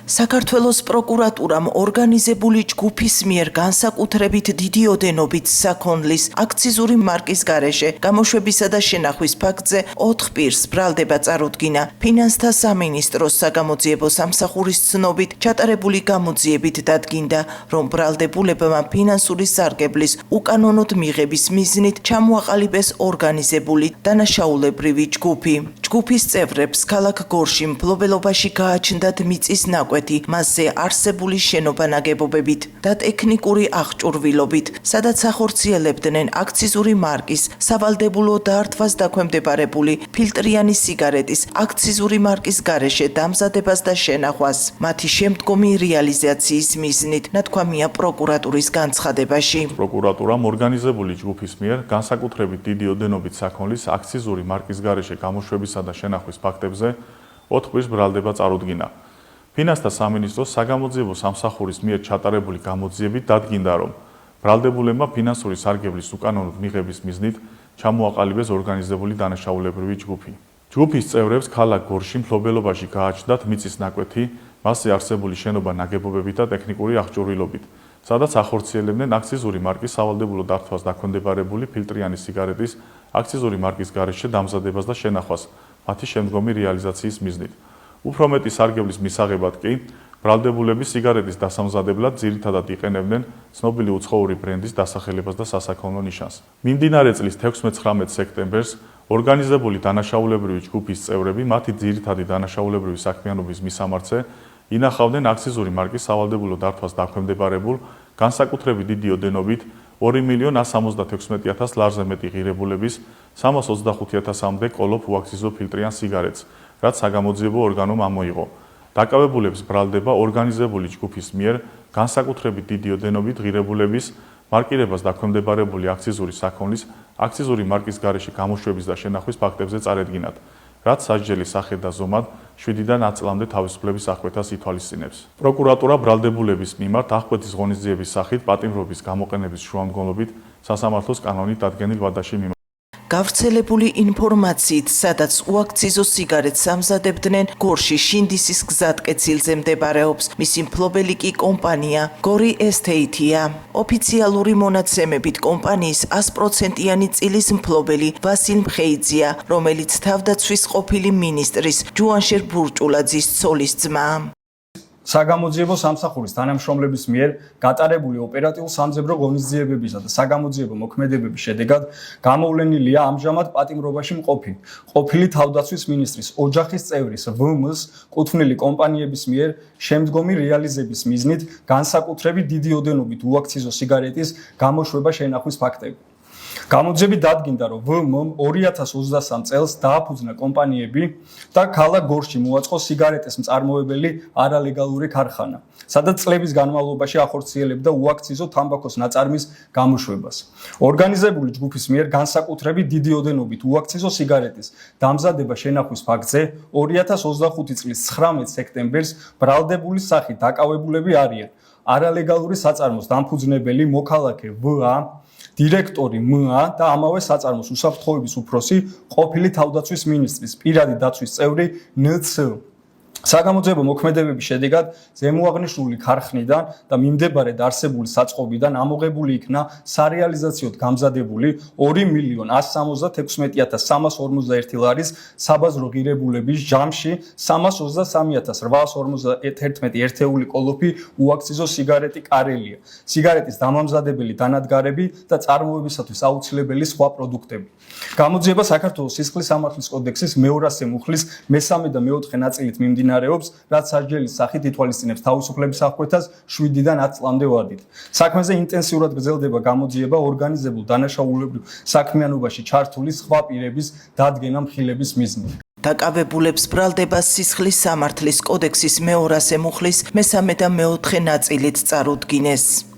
საქართველოს პროკურატურამ ორგანიზებული ჯგუფის მიერ განსაკუთრებით დიდი ოდენობით საქონლის აქციზური მარკის გარეშე გამოშვებისა და შენახვის ფაქტზე 4 პირს ბრალდება წარუდგინა. ფინანსთა სამინისტროს საგამოძიებო სამსახურის ცნობით ჩატარებული გამოძიებით დადგინდა, რომ ბრალდებულებმა ფინანსური სარგებლის უკანონოდ მიღების მიზნით ჩამოაყალიბეს ორგანიზებული დანაშაულებრივი ჯგუფი. ჯგუფის წევრებს ქალაქ გორში მფლობელობაში გააჩნდათ მიწის ნაკვეთი, მასზე არსებული შენობა ნაგებობებით და ტექნიკური აღჭურვილობით, სადაც ახორციელებდნენ აქციზური მარკის სავალდებულო დართვას დაქვემდებარებული ფილტრიანი სიგარეტის აქციზური მარკის გარეშე დამზადებას და შენახვას. მათი შემდგომი რეალიზაციის მიზნით ნათქვამია პროკურატურის განცხადებაში. პროკურატურამ ორგანიზებული ჯგუფის მიერ განსაკუთრებით დიდი ოდენობით საქონლის აქციზური მარკის გარეშე გამოშვებისა და შენახვის ფაქტებზე 4 პირს ბრალდება წარუდგინა. ფინანსთა სამინისტროს საგამოძიებო სამსახურის მიერ ჩატარებული გამოძიებით დადგინდა, რომ ბრალდებულებმა ფინანსური სარგებლის უკანონოდ მიღების მიზნით ჩამოაყალიბეს ორგანიზებული დანაშაულებრივი ჯგუფი. ჯგუფის წევრებს ქალაქ გორში მფლობელობაში გააჩნდათ მიწის ნაკვეთი, მასზე არსებული შენობა ნაგებობებით და ტექნიკური აღჭურვილობით, სადაც ახორციელებდნენ აქციზური მარკის სავალდებულო დართვას დაქვემდებარებული ფილტრიანი სიგარეტის აქციზური მარკის გარეშე დამზადებას და შენახვას მათი შემდგომი რეალიზაციის მიზნით. უფრო მეტი სარგებლის მისაღებად კი ბრალდებულები სიგარეტის დასამზადებლად ძირითადად იყენებდნენ ცნობილი უცხოური ბრენდის დასახელებას და სასაქონლო ნიშანს. მიმდინარე წლის 16-19 სექტემბერს ორგანიზებული დანაშაულებრივი ჯგუფის წევრები მათი ძირითადი დანაშაულებრივი საქმიანობის მისამართზე ინახავდნენ აქციზური მარკის სავალდებულო დართვას დაქვემდებარებულ განსაკუთრებით დიდი ოდენობით 2.176.000 ლარზე მეტი ღირებულების 325.000-მდე კოლოფ უაქციზო ფილტრიან სიგარეტს, რაც საგამოძიებო ორგანომ ამოიღო. დაკავებულებს ბრალდება ორგანიზებული ჯგუფის მიერ განსაკუთრებით დიდი ოდენობით ღირებულების მარკირებას დაქვემდებარებული აქციზური საქონლის აქციზური მარკის გარეშე გამოშვების და შენახვის ფაქტებზე წარედგინათ, რაც სასჯელის სახედ და ზომად 7-დან 10 წლამდე თავისუფლების აღკვეთას ითვალისწინებს. პროკურატურა ბრალდებულების მიმართ აღკვეთის ღონისძიების სახით პატიმრობის გამოყენების შუამდგომლობით სასამართლოს კანონით დადგენილ ვადაში გავრცელებული ინფორმაციით, სადაც უაქციზო სიგარეტს ამზადებდნენ გორში შინდისის გზატკეცილზე მდებარეობს. მისი მფლობელი კი კომპანია გორი ესთეითია. ოფიციალური მონაცემებით კომპანიის 100%-იანი წილის მფლობელი ვასილ მხეიძია, რომელიც თავდაცვის ყოფილი მინისტრის ჯუანშერ ბურჭულაძის ცოლის ძმაა. საგამოძიებო სამსახურის თანამშრომლების მიერ გატარებული ოპერატიულ-სამძებრო ღონისძიებებისა და საგამოძიებო მოქმედებების შედეგად გამოვლენილია ამჟამად პატიმრობაში მყოფი ყოფილი თავდაცვის მინისტრის ოჯახის წევრის ვმ-ს კუთვნილი კომპანიების მიერ შემდგომი რეალიზების მიზნით განსაკუთრებით დიდი ოდენობით უაქციზო სიგარეტის გამოშვება შენახვის ფაქტები. გამოძიებით დადგინდა, რომ ვმ-მ 2023 წელს დააფუძნა კომპანიები და ქალაქ გორში მოაწყო სიგარეტის მწარმოებელი არალეგალური ქარხანა, სადაც წლების განმავლობაში ახორციელებდა უაქციზო თამბაქოს ნაწარმის გამოშვებას. ორგანიზებული ჯგუფის მიერ განსაკუთრებით დიდი ოდენობით უაქციზო სიგარეტის დამზადება შენახვის ფაქტზე 2025 წლის 19 სექტემბერს ბრალდებული სახით დაკავებულები არიან არალეგალური საწარმოს დამფუძნებელი მოქალაქე ვ.ა, დირექტორი მა და ამავე საწარმოს უსაფრთხოების უფროსი ყოფილი თავდაცვის მინისტრის პირადი დაცვის წევრი ნც. საგამოძიებო მოქმედებების შედეგად ზემოაღნიშნული ქარხნიდან და მიმდებარედ არსებული საწყობიდან ამოღებული იქნა სარეალიზაციოდ გამზადებული 2.166.341 ლარის საბაზრო ღირებულების ჯამში 323.851 ერთეული კოლოფი უაქციზო სიგარეტი კარელია, სიგარეტის დამამზადებელი დანადგარები და წარმოებისათვის აუცილებელი სხვა პროდუქტები. გამოძიება საქართველოს სისხლის სამართლის კოდექსის მე-200 მუხლის მესამე და მეოთხე ნაწილით მიმდინარეობს, რაც სასჯელის სახით ითვალისწინებს თავისუფლების აღკვეთას 7-დან 10 წლამდე ვადით. საქმეზე ინტენსიურად გრძელდება გამოძიება ორგანიზებულ დანაშაულებრივ საქმიანობაში ჩართული სხვა პირების დადგენა მხილების მიზნით. დაკავებულებს ბრალდება სისხლის სამართლის კოდექსის მე-200 მუხლის მესამე და მეოთხე ნაწილით წარუდგინეს.